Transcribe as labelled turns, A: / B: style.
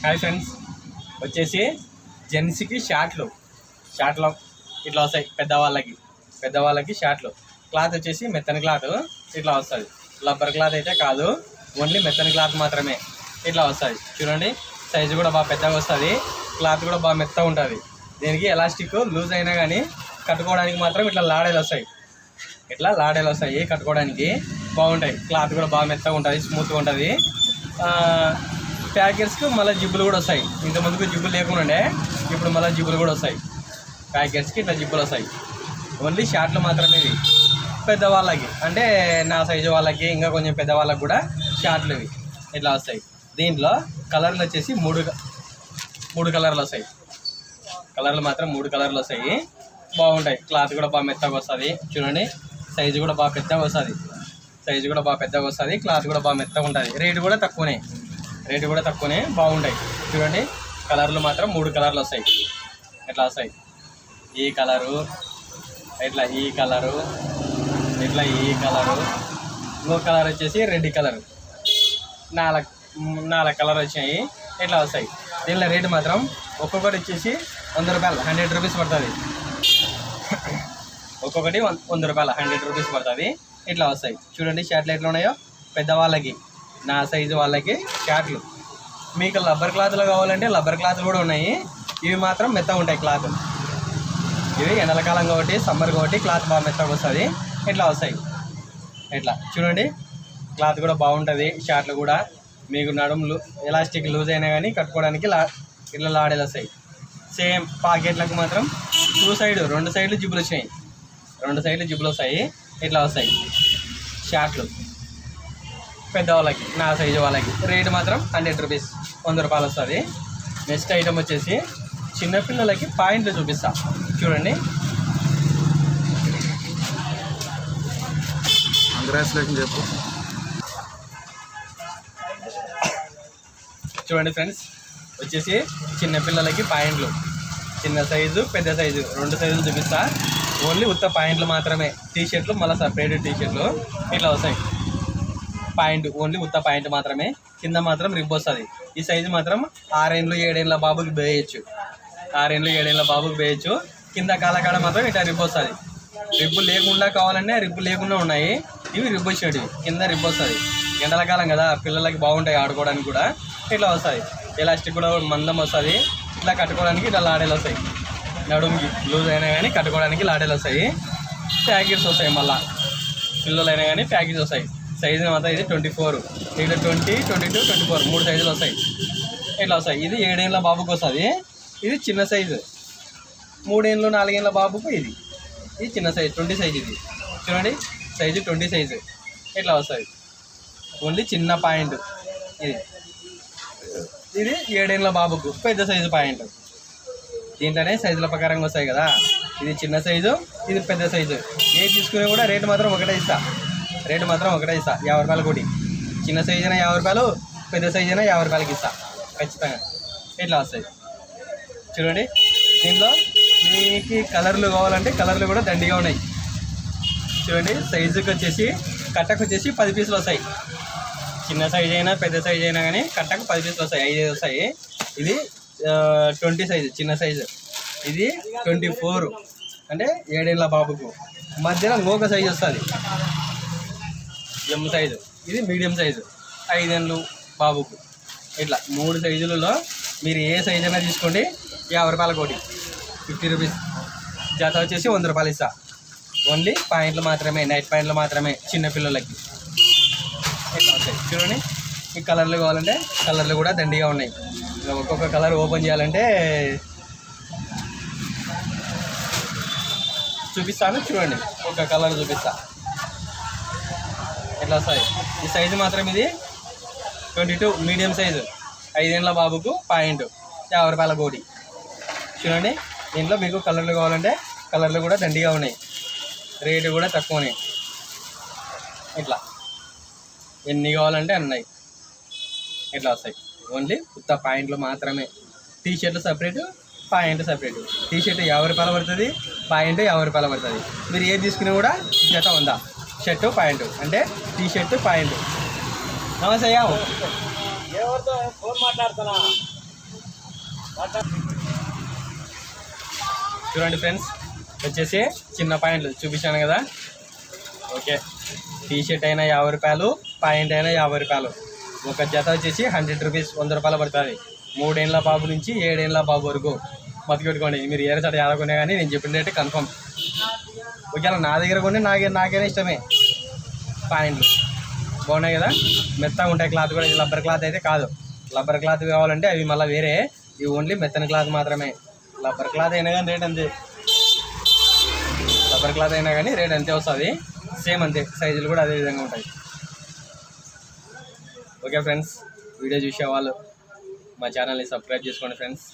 A: Hi friends, వచ్చేసి జెంట్స్కి షార్ట్లు ఇట్లా వస్తాయి. పెద్దవాళ్ళకి షార్ట్లు. క్లాత్ వచ్చేసి మెత్తని క్లాత్ ఇట్లా వస్తుంది. రబ్బర్ క్లాత్ అయితే కాదు, ఓన్లీ మెత్తని క్లాత్ మాత్రమే ఇట్లా వస్తుంది. చూడండి, సైజు కూడా బాగా పెద్దగా వస్తుంది, క్లాత్ కూడా బాగా మెత్తగా ఉంటుంది. దీనికి ఎలాస్టిక్ లూజ్ అయినా కానీ కట్టుకోవడానికి మాత్రం ఇట్లా లాడేలు వస్తాయి. కట్టుకోవడానికి బాగుంటాయి. క్లాత్ కూడా బాగా మెత్తగా ఉంటుంది, స్మూత్గా ఉంటుంది. ప్యాకెట్స్కి మళ్ళీ జిబ్బులు కూడా వస్తాయి. ఇంతకుముందుకు జిబ్బులు లేకుండా ఇప్పుడు మళ్ళీ జిబ్బులు కూడా వస్తాయి. ప్యాకెట్స్కి ఇట్లా జిబ్బులు వస్తాయి. ఓన్లీ షార్ట్లు మాత్రమే ఇవి. పెద్దవాళ్ళకి అంటే నా సైజు వాళ్ళకి, ఇంకా కొంచెం పెద్దవాళ్ళకి కూడా షార్ట్లు ఇవి ఇట్లా వస్తాయి. దీంట్లో కలర్లు వచ్చేసి మూడు కలర్లు వస్తాయి. కలర్లు మాత్రం 3 కలర్లు వస్తాయి. బాగుంటాయి. క్లాత్ కూడా బాగా మెత్తగా వస్తుంది. చూడండి, సైజు కూడా బాగా పెద్దగా వస్తుంది. క్లాత్ కూడా బాగా మెత్తగా ఉంటుంది. రేటు కూడా తక్కువనే బాగుంటాయి. చూడండి, కలర్లు మాత్రం 3 కలర్లు వస్తాయి. ఎట్లా వస్తాయి, ఈ కలరు, ఇట్లా ఈ కలరు, ఇంకో కలర్ వచ్చేసి రెడ్ కలరు. 4 కలర్ వచ్చినాయి. ఇట్లా వస్తాయి. దీనిలో రేటు మాత్రం ఒక్కొక్కటి వచ్చేసి 100 రూపాయలు, 100 రూపీస్ పడుతుంది. ఒక్కొక్కటి 100 రూపాయలు, 100 రూపీస్ పడుతుంది. ఇట్లా వస్తాయి. చూడండి, షార్ట్లు ఎట్లా ఉన్నాయో. పెద్దవాళ్ళకి, నా సైజు వాళ్ళకి షార్ట్లు. మీకు రబ్బర్ క్లాత్లో కావాలంటే రబ్బర్ క్లాత్లు కూడా ఉన్నాయి. ఇవి మాత్రం మెత్తగా ఉంటాయి. క్లాత్ ఇవి ఎండలకాలం కాబట్టి, సమ్మర్ కాబట్టి క్లాత్ బాగా మెత్తగా వస్తుంది. ఇట్లా వస్తాయి. ఇట్లా చూడండి, క్లాత్ కూడా బాగుంటుంది. షార్ట్లు కూడా మీకు నడుములు ఎలాస్టిక్ లూజ్ అయినా కానీ కట్టుకోవడానికి ఇట్లా లాడేలు వస్తాయి. సేమ్ పాకెట్లకు మాత్రం 2 సైడ్లు జిబ్బులు వచ్చినాయి. 2 సైడ్లు జిబ్బులు వస్తాయి. ఇట్లా వస్తాయి షార్ట్లు. పెద్దవాళ్ళకి, నా సైజు వాళ్ళకి రేటు మాత్రం 100 రూపీస్, 100 రూపాయలు వస్తుంది. నెక్స్ట్ ఐటమ్ వచ్చేసి చిన్నపిల్లలకి పాయింట్లు చూపిస్తా. చూడండి, ఫ్రెండ్స్, వచ్చేసి చిన్నపిల్లలకి పాయింట్లు, చిన్న సైజు పెద్ద సైజు 2 సైజులు చూపిస్తా. ఓన్లీ ఉత్త పాయింట్లు మాత్రమే. టీషర్ట్లు మళ్ళీ సపరేట్ టీషర్ట్లు ఇట్లా వస్తాయి. పాయింట్ ఓన్లీ ఉత్త పాయింట్ మాత్రమే. కింద మాత్రం రిబ్ వస్తుంది. ఈ సైజు మాత్రం 6 ఏళ్ళు 7 ఏళ్ళ బాబుకి వేయచ్చు. 6 ఏళ్ళు 7 ఏళ్ళ బాబుకి వేయచ్చు. కింద కాలకాడ మాత్రం ఇట్లా రిబ్ వస్తుంది. రిబ్బు లేకుండా కావాలంటే రిబ్బు లేకుండా ఉన్నాయి. ఇవి రిబ్ వచ్చేటివి. కింద రిబ్ వస్తుంది. ఎండల కాలం కదా, పిల్లలకి బాగుంటాయి ఆడుకోవడానికి కూడా. ఇట్లా వస్తుంది. ఎలాస్టిక్ కూడా మందం వస్తుంది. ఇట్లా కట్టుకోవడానికి ఇట్లా లాడేలు వస్తాయి. నడుముకి లూజ్ అయినా కానీ కట్టుకోవడానికి లాడేలు వస్తాయి. ప్యాకెట్స్ వస్తాయి. మళ్ళీ పిల్లలైనా కానీ ప్యాకెట్స్ వస్తాయి. సైజు మాత్రం ఇది 24, ఇది 20, 22, 24 3 సైజులు వస్తాయి. ఇట్లా వస్తాయి. ఇది 7 ఏళ్ళ బాబుకి వస్తుంది. ఇది చిన్న సైజు. 3 ఏళ్ళు 4 ఏళ్ళ బాబుకు ఇది చిన్న సైజు, 20 సైజు. ఇది చూడండి, సైజు 20 సైజు. ఇట్లా వస్తుంది. ఓన్లీ చిన్న పాయింట్. ఇది 7 ఏళ్ళ బాబుకు పెద్ద సైజు పాయింట్. దీంట్లోనే సైజుల ప్రకారంగా వస్తాయి కదా. ఇది చిన్న సైజు, ఇది పెద్ద సైజు. ఏది తీసుకునే కూడా రేటు మాత్రం ఒకటే ఇస్తా. 50 రూపాయలు కోటి. చిన్న సైజు అయినా 50 రూపాయలు, పెద్ద సైజు అయినా 50 రూపాయలకి ఇస్తా ఖచ్చితంగా. ఇట్లా వస్తాయి. చూడండి, దీంట్లో మీకు కలర్లు కావాలంటే కలర్లు కూడా దండిగా ఉన్నాయి. చూడండి, సైజుకి వచ్చేసి కట్టకు వచ్చేసి 10 పీసులు వస్తాయి. చిన్న సైజు అయినా పెద్ద సైజు అయినా కానీ కట్టకు 10 పీసులు వస్తాయి. 5 వస్తాయి. ఇది 20 సైజు చిన్న సైజు. ఇది 24 అంటే 7 ఏళ్ళ బాబుకు. మధ్యలో ఇంకొక సైజు వస్తుంది, ఎమ్ సైజు. ఇది మీడియం సైజు 5 ఏళ్ళు బాబుకు. ఇట్లా 3 సైజులలో మీరు ఏ సైజు అయినా తీసుకోండి. 50 రూపాయల కోటి, 50 రూపీస్. జత వచ్చేసి 100 రూపాయలు ఇస్తా. ఓన్లీ పాయింట్లు మాత్రమే, నైట్ పాయింట్లు మాత్రమే చిన్నపిల్లలకి. ఇట్లా వస్తాయి. చూడండి, ఈ కలర్లు కావాలంటే కలర్లు కూడా దండిగా ఉన్నాయి. ఒక్కొక్క కలర్ ఓపెన్ చేయాలంటే చూపిస్తాను. చూడండి, ఒక కలర్ చూపిస్తా. ఎట్లా వస్తాయి. ఈ సైజు మాత్రం ఇది 22 మీడియం సైజు. 5 ఏళ్ళ బాబుకు పాయింట్, 50 రూపాయల కోటి. చూడండి, దీంట్లో మీకు కలర్లు కావాలంటే కలర్లు కూడా దండిగా ఉన్నాయి. రేటు కూడా తక్కువనే. ఇట్లా ఎన్ని కావాలంటే అన్నాయి. ఇట్లా వస్తాయి. ఓన్లీ ఉత్త పాయింట్లు మాత్రమే. టీషర్ట్లు సపరేటు, పాయింట్ సపరేటు. టీషర్ట్ 50 రూపాయలు పడుతుంది, పాయింట్ 50 రూపాయలు పడుతుంది. మీరు ఏది తీసుకున్నా కూడా జత ఉందా. షర్టు పాయింట్ అంటే టీషర్ట్ పాయింట్. నమస్తే, ఎవరితో ఫోన్ మాట్లాడుతున్నా? చూడండి ఫ్రెండ్స్, వచ్చేసి చిన్న పాయింట్లు చూపించాను కదా. ఓకే, టీ షర్ట్ అయినా 50 రూపాయలు, పాయింట్ అయినా 50 రూపాయలు. ఒక జత వచ్చేసి 100 రూపీస్, 100 రూపాయలు పడుతుంది. 3 ఏళ్ళ బాబు నుంచి 7 ఏళ్ళ బాబు వరకు బతికెట్టుకోండి. మీరు ఏ చోట ఆడుకునే కానీ నేను చెప్పిన రేటు కన్ఫర్మ్. ఒకవేళ నా దగ్గర కొన్ని నాకైనా ఇష్టమే. పాయింట్లు బాగున్నాయి కదా, మెత్తగా ఉంటాయి. క్లాత్ కూడా ఇది రబ్బర్ క్లాత్ అయితే కాదు. రబ్బర్ క్లాత్ కావాలంటే అవి మళ్ళీ వేరే, ఇవి ఓన్లీ మెత్తని క్లాత్ మాత్రమే. రబ్బర్ క్లాత్ అయినా కానీ రేట్ అంతే, రబ్బర్ క్లాత్ అయినా కానీ రేట్ అంతే వస్తుంది. సేమ్ అంతే, సైజులు కూడా అదే విధంగా ఉంటాయి. ఓకే ఫ్రెండ్స్, వీడియో చూసే వాళ్ళు మా ఛానల్ని సబ్స్క్రైబ్ చేసుకోండి ఫ్రెండ్స్.